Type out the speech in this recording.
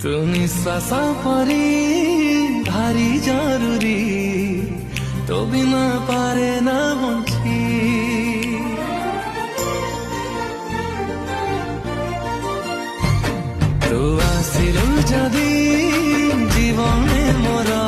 তুমি শ্বাস পরি ভারি জরুরি, তো বিনা পারে না বঞ্চি। তো আসিল যদি জীবনে মোরা